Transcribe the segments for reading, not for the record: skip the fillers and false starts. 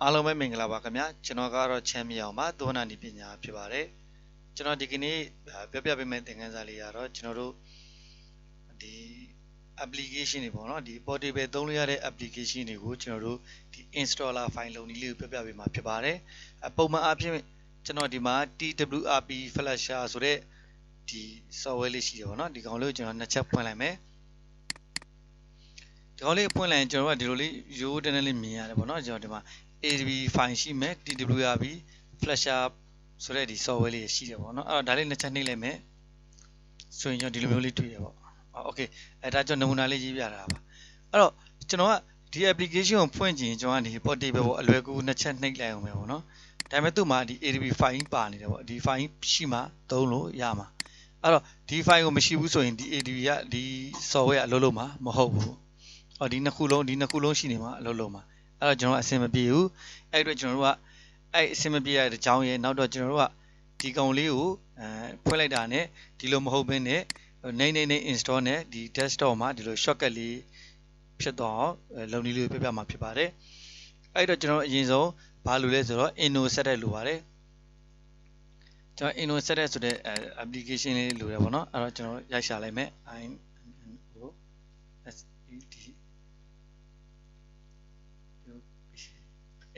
အားလုံးပဲမင်္ဂလာပါခင်ဗျာကျွန်တော်ကတော့ချမ်းမြေအောင်ပါသုဝဏ္ဏဒီပညာဖြစ်ပါတယ်ကျွန်တော်ဒီကနေ့ပြောပြပေးမယ့်သင်ခန်းစာလေးကတော့ကျွန်တော်တို့ဒီ application တွေပေါ့နော်ဒီ portable သုံးလို့ရတဲ့ application တွေကိုကျွန်တော်တို့ဒီ installer file လုံးနည်းလေးကိုပြောပြပေးမှာဖြစ်ပါတယ်ပုံမှန်အားဖြင့်ကျွန်တော်ဒီမှာ TWRP flasher ဆိုတဲ့ဒီ software လေးရှိတယ်ပေါ့နော်ဒီကောင်လေးကိုကျွန်တော်နှစ်ချက်ဖွင့်လိုက်မယ်ဒီကောင်လေးဖွင့်လိုက်ရင်ကျွန်တော်ကဒီလိုလေးရိုးတန်းတန်းလေးမြင်ရတယ်ပေါ့နော်ကျွန်တော်ဒီမှာ ADB file ရှိမယ် TWRP flasher ဆိုတဲ့ဒီ software လေးရှိတယ်ပေါ့နော်အဲ့တော့ဒါလေးနှစ်ချက်နှိပ်လိုက်မယ်ဆိုရင်ကျွန်တော်ဒီလိုမျိုးလေးတွေ့ရပေါ့โอเคဒါကျွန်တော်နမူနာလေးရေးပြတာပါအဲ့တော့ကျွန်တော်ကဒီ application ကိုဖွင့်ကြည့်ရင်ကျွန်တော်ကဒီ portable ပေါ့အလွယ်ကူနှစ်ချက်နှိပ်လိုက်အောင်ပဲပေါ့နော်ဒါပေမဲ့သူ့မှာဒီ ADB file ပါနေတယ်ပေါ့ဒီ file ရှိမှသုံးလို့ရမှာအဲ့တော့ဒီ file ကိုမရှိဘူးဆိုရင်ဒီ ADB ကဒီ software အလုပ်လုပ်မှာမဟုတ်ဘူးအော်ဒီနှစ်ခုလုံးရှိနေမှာအလုပ်လုပ်မှာအဲ့တော့ကျွန်တော်အဆင်မပြေဘူးအဲ့အတွက်ကျွန်တော်တို့ကအဲ့အဆင်မပြေရတဲ့အကြောင်းရဲ့နောက်တော့ကျွန်တော်တို့ကဒီကောင်လေးကိုဖွင့်လိုက်တာနဲ့ဒီလိုမဟုတ်ဘဲနဲ့နေ install နဲ့ဒီ desktop မှာဒီလို shortcut လေးဖြစ်တော့လုံနည်းလေးပြပြမှာဖြစ်ပါတယ်အဲ့တော့ကျွန်တော်အရင်ဆုံးဘာလို့လဲဆိုတော့ inno set တဲ့လိုပါတယ်ကျွန်တော် inno set တဲ့ဆိုတဲ့ application လေးလိုတယ်ပေါ့နော်အဲ့တော့ကျွန်တော်ရိုက်ရှာလိုက်မယ် inno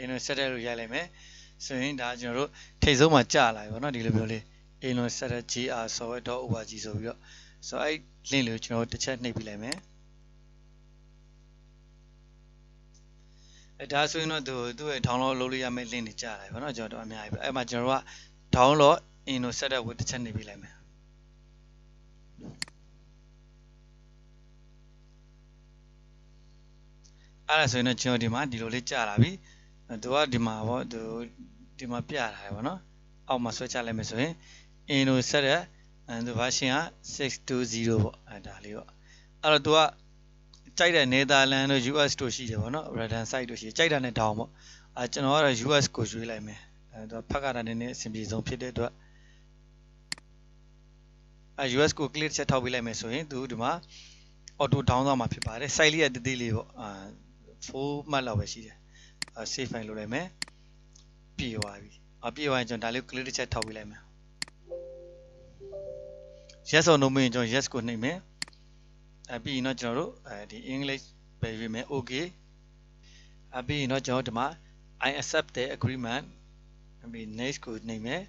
inno set တဲ့လိုရိုက်လိုက်မယ်ဆိုရင်ဒါကျွန်တော်တို့ထိပ်ဆုံးမှာကြာလာပြီပေါ့နော်ဒီလိုမျိုးလေး inno set gr software.org ဆိုပြီးတော့ဆိုအဲ့ link လေးကိုကျွန်တော်တစ်ချက်နှိပ်ပြလိုက်မယ်ဒါဆိုရင်တော့သူ့ရဲ့ download လုပ်လို့ရမယ့် link တွေကြာလာပြီပေါ့နော်ကျွန်တော်တို့အများကြီးပဲအဲ့မှာကျွန်တော်တို့က download inno set တဲ့ကိုတစ်ချက်နှိပ်ပြလိုက်မယ်အဲ့ဒါဆိုရင်တော့ကျွန်တော်ဒီမှာဒီလိုလေးကြာလာပြီသူကဒီမှာပေါ့ဒီမှာပြထားတယ်ပေါ့နော်အောက်မှာဆွဲချလိုက်မယ်ဆိုရင် inno set တဲ့သူ version က620ပေါ့ဒါလေးပေါ့အဲ့တော့သူကကြိုက်တဲ့ Netherlands တို့ US တို့ရှိတယ်ပေါ့နော် Redden site တို့ရှိကြိုက်တာနဲ့တောင်းပေါ့ကျွန်တော်ကတော့ US ကိုရွေးလိုက်မယ်သူဖတ်ရတာနည်းနည်းအဆင်ပြေဆုံးဖြစ်တဲ့အတွက်US ကို click ချက်ထောက်ပေးလိုက်မယ်ဆိုရင်သူဒီမှာ auto down သွားမှာဖြစ်ပါတယ် site လေးကတသေးလေးပေါ့4 မှတ်လောက်ပဲရှိတယ် save file လုပ်လိုက်မယ်ပြေသွားပြီပြေသွားရင်ကျွန်တော်ဒါလေးကို click ချက်ထောက်ပေးလိုက်မယ် yes or no မင်းကျွန်တော် yes ကိုနှိပ်မယ်ပြီးရင်တော့ကျွန်တော်တို့ဒီ English ပဲရွေးမယ် okay ပြီးရင်တော့ကျွန်တော်ဒီမှာ I accept the agreement ပြီး next ကိုနှိပ်မယ်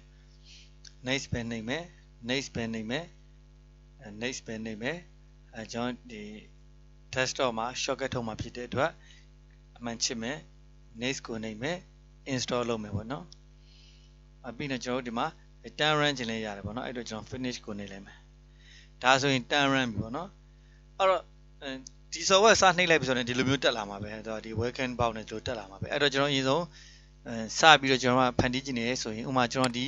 next ပဲနှိပ်မယ် next ပဲနှိပ်မယ် next ပဲနှိပ်မယ်ကျွန်တော်ဒီ desktop မှာ shortcut ထုတ်မှာဖြစ်တဲ့အတွက်အမှန်ချစ်မယ် next ကိုနှိပ်မယ် install လုပ်မယ်ပေါ့နော်ပြီးတော့ကျွန်တော်တို့ဒီမှာ turn run ကျင်လေးရတယ်ပေါ့နော်အဲ့တော့ကျွန်တော် finish ကိုနှိပ်လိုက်မယ်ဒါဆိုရင် turn run ပြီပေါ့နော်အဲ့တော့ဒီ software စနှိပ်လိုက်ပြီဆိုရင်ဒီလိုမျိုးတက်လာမှာပဲဒီ welcome box နဲ့ဒီလိုတက်လာမှာပဲအဲ့တော့ကျွန်တော်အရင်ဆုံးစပြီးတော့ကျွန်တော်ကဖန်တီးကျင်နေဆိုရင်ဥပမာကျွန်တော်ဒီ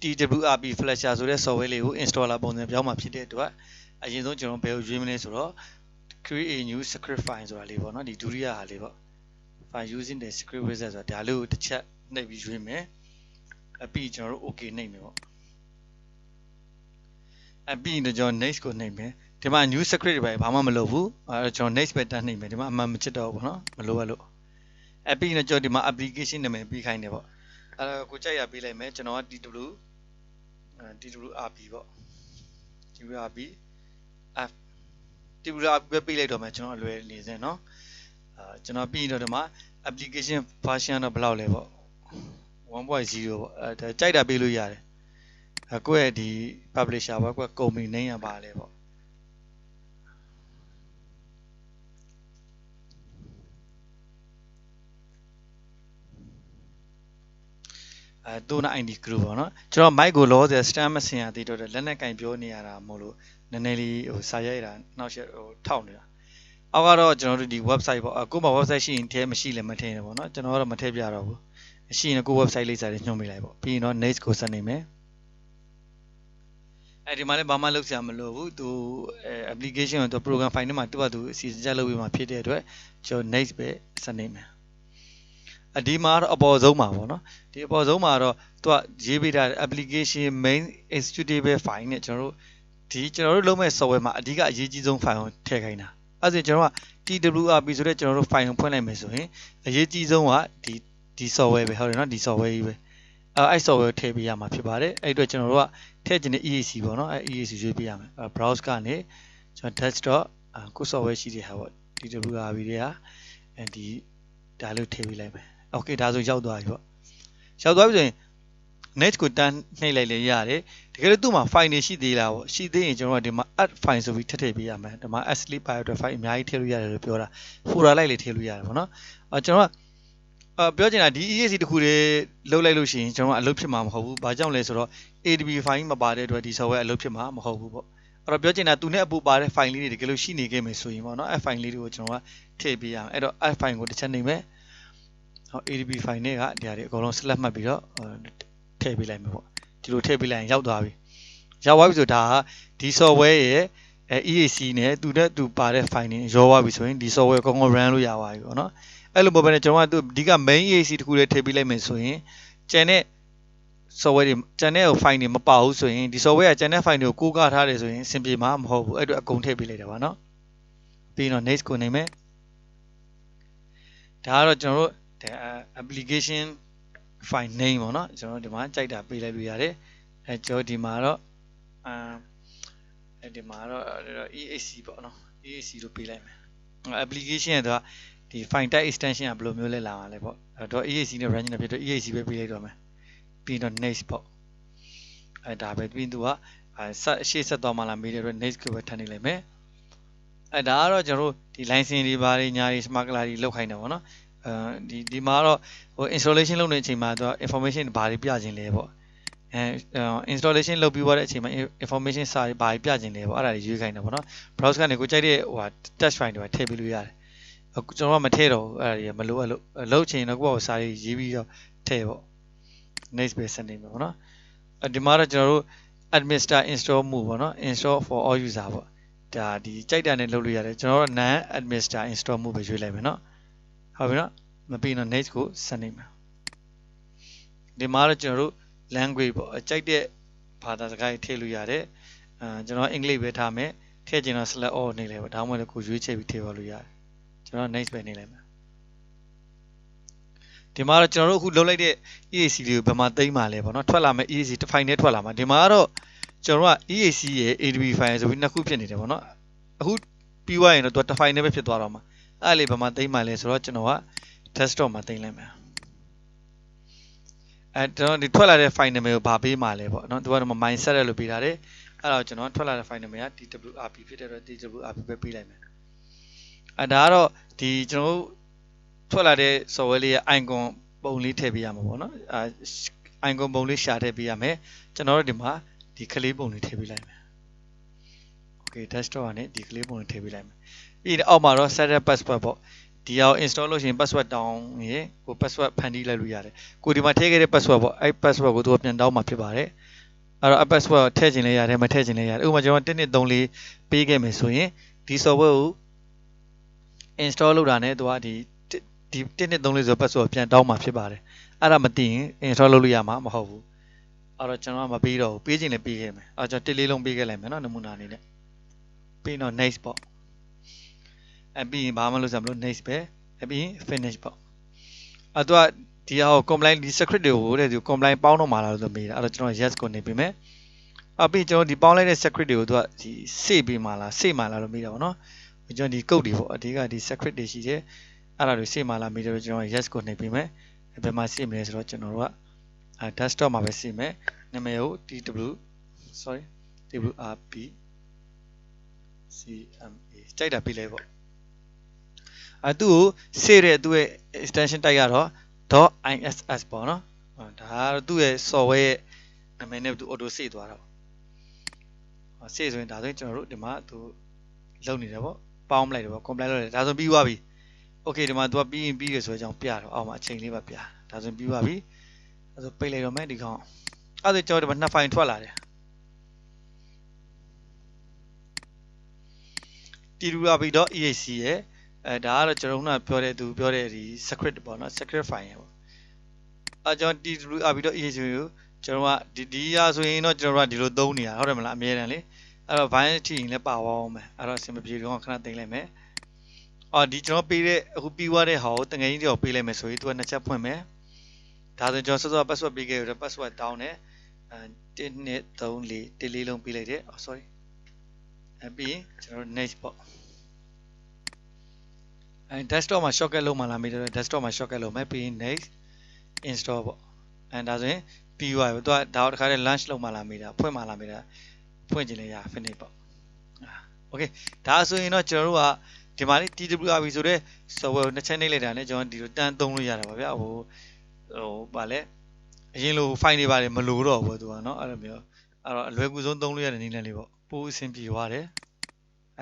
TWRP flasher ဆိုတဲ့ software လေးကို installer ပုံစံပြောင်းမှာဖြစ်တဲ့အတွက်အရင်ဆုံးကျွန်တော်ဘယ်ကိုရွေးမလဲဆိုတော့ create a new script file ဆိုတာလေးပေါ့နော်ဒီဒုတိယဟာလေးပေါ့ file using the script wizard ဆိုတာဒါလေးကိုတစ်ချက်နှိပ်ပြီးရွေးမယ်ပြီးကျွန်တော်တို့ okay နှိပ်မယ်ပေါ့ပြီးရင်ကျွန်တော် next ကိုနှိပ်မယ်ဒီမှာ new script တွေဘာမှမလုပ်ဘူးကျွန်တော် next ပဲတန်းနှိပ်မယ်ဒီမှာအမှန်မချစ်တော့ဘူးပေါ့နော်မလိုရလို့ပြီးရင်ကျွန်တော်ဒီမှာ application နာမည်ပြီးခိုင်းတယ်ပေါ့ကိုကြိုက်ရပေးလိုက်မယ်ကျွန်တော်က TWRP ပေါ့ TWRP ပဲပေးလိုက်တော့မယ်ကျွန်တော်အလွယ်နေစင်းเนาะကျွန်တော်ပြီးတော့ဒီမှာ application version တော့ဘယ်လောက်လဲပေါ့ 1.0 ပေါ့ဒါကြိုက်တာပေးလို့ရတယ်ကိုယ့်ရဲ့ဒီ publisher ပေါ့ကိုယ့် company name ရပါလဲပေါ့Thuwunna ID group ပေါ့နော်ကျွန်တော် mic ကိုလောဆယ် stand မဆင်ရသေးတော့လက်နဲ့ကင်ပြောနေရတာမို့လို့နည်းနည်းလေးစာရိုက်တာနောက်ဆက်ထောက်နေတာအောက်ကတော့ကျွန်တော်တို့ဒီ website ပေါ့ကို့မှာ website ရှိရင်ထဲမရှိလည်းမထည့်နဲ့ပေါ့နော်ကျွန်တော်ကတော့မထည့်ပြတော့ဘူးရှိရင်ကို website လေးစာတွေညွှန်ပေးလိုက်ပေါ့ပြီးရင်တော့ next ကိုဆက်နေမယ်ဒီမှာလည်းဘာမှလုပ်စရာမလိုဘူးသူ application ကိုသူ program file ထဲမှာသူ့ဘာသူအစီအစဉ်ချက်လုပ်ပြီးမှဖြစ်တဲ့အတွက်ကျွန်တော် next ပဲဆက်နေမယ်ဒီမှာတော့အပေါ်ဆုံးမှာပေါ့နော်ဒီအပေါ်ဆုံးမှာတော့သူကရေးပေးထားတဲ့ application main executable file နဲ့ကျွန်တော်တို့လုံးမဲ့ software မှာအဓိကအရေးကြီးဆုံး file ကိုထည့်ခိုင်းတာအဲ့ဒါကျွန်တော်က TWRP ဆိုတဲ့ကျွန်တော်တို့ file ကိုဖွင့်လိုက်မယ်ဆိုရင်အရေးကြီးဆုံးကဒီ ဒီ software ပဲဟုတ်တယ်နော်ဒီ software ကြီးပဲအဲ့ software ထည့်ပေးရမှာဖြစ်ပါတယ်အဲ့အတွက်ကျွန်တော်တို့ကထည့်ခြင်းနဲ့ EAC ပေါ့နော်အဲ့ EAC ရွေးပေးရမယ်browse ကနေကျွန်တော် desktop ကို software ရှိတဲ့ဟာပေါ့ DWRB တွေကဒီဒါလို့ထည့်ပေးလိုက်မယ် okay ဒါဆိုရောက်သွားပြီပေါ့ရောက်သွားပြီဆိုရင် next ကိုတန်းနှိပ်လိုက်လေရတယ်တကယ်လို့သူ့မှာ file တွေရှိသေးလားပေါ့ရှိသေးရင်ကျွန်တော်ကဒီမှာ add file ဆိုပြီးထည့်ပေးရမယ်ဒီမှာ sleep file အတွက် file အများကြီးထည့်လို့ရတယ်လို့ပြောတာ folder လိုက်လေထည့်လို့ရတယ်ပေါ့နော်ကျွန်တော်ကပြောချင်တာဒီ EAC တခုတည်းလုတ်လိုက်လို့ရှိရင်ကျွန်တော်ကအလုပ်ဖြစ်မှာမဟုတ်ဘူးဘာကြောင့်လဲဆိုတော့ ADB file မပါတဲ့အတွက်ဒီ software အလုပ်ဖြစ်မှာမဟုတ်ဘူးပေါ့အဲ့တော့ပြောချင်တာသူနဲ့အပူပါတဲ့ file လေးတွေတကယ်လို့ရှိနေခဲ့မယ်ဆိုရင်ပေါ့နော်အဲ့ file လေးတွေကိုကျွန်တော်ကထည့်ပေးရမယ်အဲ့တော့ အဲ့ file ကိုတစ်ချက်နေမယ်ဟော ADB file နဲ့ကဒီဟာတွေအကုန်လုံး select မှတ်ပြီးတော့ထည့်ပေးလိုက်မယ်ပေါ့ဒီလိုထည့်ပေးလိုက်ရင်ရောက်သွားပြီရောက်သွားပြီဆိုတာဒီ software ရဲ့ EAC နဲ့သူနဲ့သူပါတဲ့ file တွေရောသွားပြီဆိုရင်ဒီ software ကောင်းကောင်း run လို့ရသွားပြီပေါ့နော်အဲ့လိုပုံပဲနဲ့ကျွန်တော်ကသူအဓိက main EAC တခုလေးထည့်ပေးလိုက်မယ်ဆိုရင်ကျန်တဲ့ software တွေကျန်တဲ့ file တွေမပါဘူးဆိုရင်ဒီ software ကကျန်တဲ့ file တွေကိုကိုးကားထားတယ်ဆိုရင်အဆင်ပြေမှာမဟုတ်ဘူးအဲ့တော့အကုန်ထည့်ပေးလိုက်တာပါနော်ပြီးတော့ next ကိုနေမယ်ဒါကတော့ကျွန်တော်တို့ application file name ပေါ့နော်ကျွန်တော်ဒီမှာကြိုက်တာပေးလိုက်လို့ရတယ်ကျွန်တော်ဒီမှာတော့ဒီမှာတော့ EAC ပေါ့နော် EAC လို့ပေးလိုက်မယ် application ကတော့ဒီ file type extension ကဘယ်လိုမျိုးလဲလာမှာလဲပေါ့တော့ EAC နဲ့ run နေဖြစ်တော့ EAC ပဲပေးလိုက်တော့မယ်ပြီးတော့ next ပေါ့ဒါပဲပြီးသူကရှေ့ဆက်သွားမှလာမေးတဲ့အတွက် next ကိုပဲထပ်နေလိုက်မယ်ဒါကတော့ကျွန်တော်တို့ဒီ license တွေဘာတွေညာတွေ smart color တွေလောက်ခိုင်းတယ်ပေါ့နော်ဒီမှာတော့ဟို installation လုပ်နေတဲ့အချိန်မှာသူက information ဘာတွေပြခြင်းလဲပေါ့installation လုပ်ပြီးသွားတဲ့အချိန်မှာ information စာတွေဘာတွေပြခြင်းလဲပေါ့အဲ့ဒါတွေရွေးခိုင်းတယ်ပေါ့နော် browse ကနေကိုကြိုက်တဲ့ဟိုဟာ touch file တွေထည့်ပေးလို့ရတယ်ကျွန်တော်ကမထည့်တော့ဘူးအဲ့ဒါတွေမလိုအပ်လို့လုပ်ချင်တော့ကိုယ့်ဘာစာရေးရေးပြီးတော့ထည့်ပေါ့ next ပဲဆက်နေမှာပေါ့နော်ဒီမှာတော့ကျွန်တော်တို့ administer install move ပေါ့နော် install for all user ပေါ့ဒါဒီကြိုက်တာနဲ့လုပ်လို့ရတယ်ကျွန်တော်တို့ non administer install move ပဲရွေးလိုက်မယ်နော်ဟုတ်ပြီနော်မပြီးတော့ next ကိုဆက်နေမှာဒီမှာတော့ကျွန်တော်တို့ language ပေါ့ကြိုက်တဲ့ဘာသာစကားထည့်လို့ရတယ်ကျွန်တော်အင်္ဂလိပ်ပဲထားမယ်ထည့်ချင်တော့ select all နေလိုက်ပေါ့ဒါမှမဟုတ်ကိုရွေးချယ်ပြီးထည့်ပါလို့ရတယ်ကျွန်တော် next ပဲနေလိုက်မယ်ဒီမှာတော့ကျွန်တော်တို့အခုလုပ်လိုက်တဲ့ EAC တွေကိုဘယ်မှာသိမ်းမှာလဲပေါ့နော်ထွက်လာမယ် EAC တစ် file နဲ့ထွက်လာမှာဒီမှာကတော့ကျွန်တော်က EAC ရဲ့ ADB file ဆိုပြီးနှစ်ခုဖြစ်နေတယ်ပေါ့နော်အခုပြီးသွားရင်တော့သူတစ် file နဲ့ပဲဖြစ်သွားတော့မှာအဲ့လေဘယ်မှာသိမ်းမှာလဲဆိုတော့ကျွန်တော်က desktop မှာသိမ်းလိုက်မယ်ကျွန်တော်ဒီထွက်လာတဲ့ file နာမည်ကိုဗာပေးမှာလဲပေါ့နော်သူကတော့ mindset လို့ပေးထားတယ်အဲ့တော့ကျွန်တော်ထွက်လာတဲ့ file နာမည်က DWRB ဖြစ်တဲ့အတွက် DWRB ပဲပေးလိုက်မယ်ဒါကတော့ဒီကျွန်တော်ထွက်လာတဲ့ software လေးရဲ့ icon ပုံလေးထည့်ပေးရမှာပေါ့နော်icon ပုံလေးရှာထည့်ပေးရမယ်ကျွန်တော်တို့ဒီမှာဒီကလေးပုံလေးထည့်ပေးလိုက်မယ် okay desktop ကနေဒီကလေးပုံလေးထည့်ပေးလိုက်မယ်ပြီးတော့အောက်မှာတော့ set up password ပေါ့ဒီအောင် install လုပ်ရင် password တောင်းရင်ကို password ဖန်တီးလိုက်လို့ရတယ်ကိုဒီမှာထည့်ခဲ့တဲ့ password ပေါ့အဲ့ password ကိုသူကပြန်တောင်းမှာဖြစ်ပါတယ်အဲ့တော့ password ထည့်ခြင်းလည်းရတယ်မထည့်ခြင်းလည်းရတယ်ဥပမာကျွန်တော်123ပေးခဲ့မယ်ဆိုရင်ဒီ software ကို install လုပ်တာနဲ့သူကဒီ123ဆို password ပြန်တောင်းမှာဖြစ်ပါတယ်အဲ့ဒါမသိရင် install လုပ်လို့ရမှာမဟုတ်ဘူးအဲ့တော့ကျွန်တော်ကမပေးတော့ဘူးပေးခြင်းလည်းပေးခဲ့မယ်အဲ့တော့ကျွန်တော်1လေးလုံးပေးခဲ့လိုက်မယ်နော်နမူနာအနေနဲ့ပြီးတော့ next ပေါ့ပြီးရင်ဘာမှလုပ်စရာမလို next ပဲပြီးရင် finish ပေါ့အဲ့တော့ဒီဟာကို complaint ဒီ secret တွေကိုတဲ့ဒီ complaint ပေါင်းတော့မှာလားလို့မေးတာအဲ့တော့ကျွန်တော် yes ကိုနေပေးမယ်ပြီးကျွန်တော်ဒီပေါင်းလိုက်တဲ့ secret တွေကိုသူကဒီ save ပေးမှာလား save မှာလားလို့မေးတာပေါ့နော်ကျွန်တော်ဒီ code တွေပေါ့အဓိကဒီ secret တွေရှိတယ်အဲ့ဒါတွေ save မှာလားမေးတယ်ကျွန်တော် yes ကိုနေပေးမယ်ဘယ်မှာ save မလဲဆိုတော့ကျွန်တော်တို့ကdesktop မှာပဲ save မယ်နာမည်ကို WRB CMA ကြိုက်တာပေးလိုက်ပေါ့သူ့ကို save တဲ့သူ့ရဲ့ extension type ကတော့ .iss ပေါ့နော်ဒါကတော့သူ့ရဲ့ software ရဲ့နာမည်နဲ့သူ auto save သွားတာပေါ့save ဆိုရင်ဒါဆိုရင်ကျွန်တော်တို့ဒီမှာသူလုပ်နေတယ်ပေါ့ပေါင်းလိုက်တယ်ပေါ့ compile လုပ်တယ်ဒါဆိုပြီးသွားပြီ okay ဒီမှာသူကပြီးရင်ပြီးရဆိုတဲ့အကြောင်းပြတော့အောက်မှာအချိန်လေးပါပြဒါဆိုပြီးသွားပြီဒါဆိုပိတ်လိုက်တော့မယ်ဒီကောင်အဲ့ဒါကျွန်တော်ဒီမှာနှစ် file ထွက်လာတယ်TWRB.eac ရဲ့ဒါကတော့ကျွန်တော်ကပြောတဲ့သူပြောတဲ့ဒီ script ပေါ့နော် script file ရပေါ့ကျွန်တော် TWRB.eac ကိုကျွန်တော်ကဒီရဆိုရင်တော့ကျွန်တော်ကဒီလိုသုံးနေရဟုတ်တယ်မလားအမြဲတမ်းလေအဲ့တော့ bind ထိရင်လည်းပါသွားအောင်မယ်အဲ့တော့အဆင်မပြေတော့ခဏသိမ်းလိုက်မယ်ဒီကျွန်တော်ပေးတဲ့အခုပြီးသွားတဲ့ဟာကိုတငယ်ကြီးတွေပေးလိုက်မယ်ဆိုရင်သူကနှစ်ချက်ဖွင့်မယ် ဒါဆိုကျွန်တော်စောစော password ပေးခဲ့ရတဲ့ password တောင်းတယ်1 2 3 4 1 4လုံးပေးလိုက်တယ် sorry ပြီးရင်ကျွန်တော် next ပေါ့desktop မှာ shortcut လုံးမှလာမိတယ် desktop မှာ shortcut လုံးမယ်ပြီးရင် next install ပေါ့ဒါဆိုရင်ပြီးသွားပြီသူကဒါတော့တခါတည်း launch လုံးမှလာမိတာဖွင့်မှလာမိတာဖွင့်ကြည့်လိုက်ရ finish ပေါ့okay ဒါဆိုရင်တော့ကျွန်တော်တို့ကဒီမှာလေ TWRP ဆိုတဲ့ software ကိုနှစ်ချက်နှိပ်လိုက်တာနဲ့ကျွန်တော်ဒီလိုတန်းသုံးလို့ရတာပါဗျာဟိုဗာလဲအရင်လို file တွေပါတယ်မလိုတော့ဘူးသူကเนาะအဲ့လိုမျိုးအဲ့တော့အလွယ်ကူဆုံးသုံးလို့ရတဲ့နည်းလမ်းလေးပေါ့ပိုးအဆင်ပြေသွားတယ်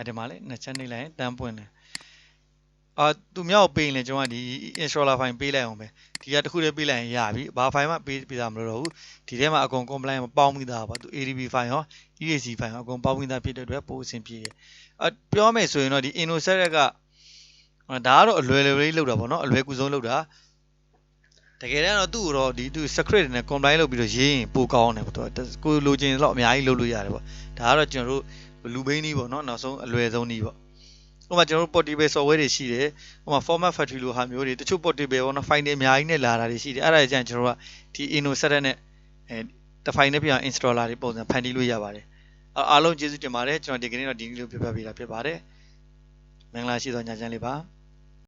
ဒီမှာလေနှစ်ချက်နှိပ်လိုက်ရင်တန်းပွင့်တယ်သူမြောက်ပေးရင်လည်းကျွန်တော်ကဒီ installer file ပေးလိုက်အောင်ပဲဒီကတစ်ခုတည်းပေးလိုက်ရင်ရပြီဘာ file မှပေးတာမလို့တော့ဘူးဒီထဲမှာအကုန် compliant မပေါင်းမိတာပါသူ ADB file ရော EAC file ရောအကုန်ပေါင်းမိတာဖြစ်တဲ့အတွက်ပိုးအဆင်ပြေတယ်ပြောမယ်ဆိုရင်တော့ဒီ inno set ကဒါကတော့အလွယ်လေးလောက်တာပေါ့နော်အလွယ်ကူဆုံးလောက်တာတကယ်တမ်းတော့သူ့ကိုတော့သူ script နဲ့ compliant လုပ်ပြီးတော့ရေးရင်ပိုကောင်းတယ်ပေါ့သူကိုလိုချင်တော့အများကြီးလုပ်လို့ရတယ်ပေါ့ဒါကတော့ကျွန်တော်တို့လူဘိန်းကြီးပေါ့နော်နောက်ဆုံးအလွယ်ဆုံးကြီးပေါ့ဥပမာကျွန်တော်တို့ portable software တွေရှိတယ်ဥပမာ format factory လိုဟာမျိုးတွေတချို့ portable ပေါ့နော် file တွေအများကြီးနဲ့လာတာတွေရှိတယ်အဲ့ဒါကြီးကျွန်တော်တို့ကဒီ inno set နဲ့တ file နဲ့ပြန် installer တွေပုံစံဖန်တီးလို့ရပါတယ်အားလုံးကျေးဇူးတင်ပါတယ်ကျွန်တော်ဒီကနေ့တော့ဒီနည်းလေးပြောပြပေးတာဖြစ်ပါတယ်မင်္ဂလာရှိသောညချမ်းလေးပါ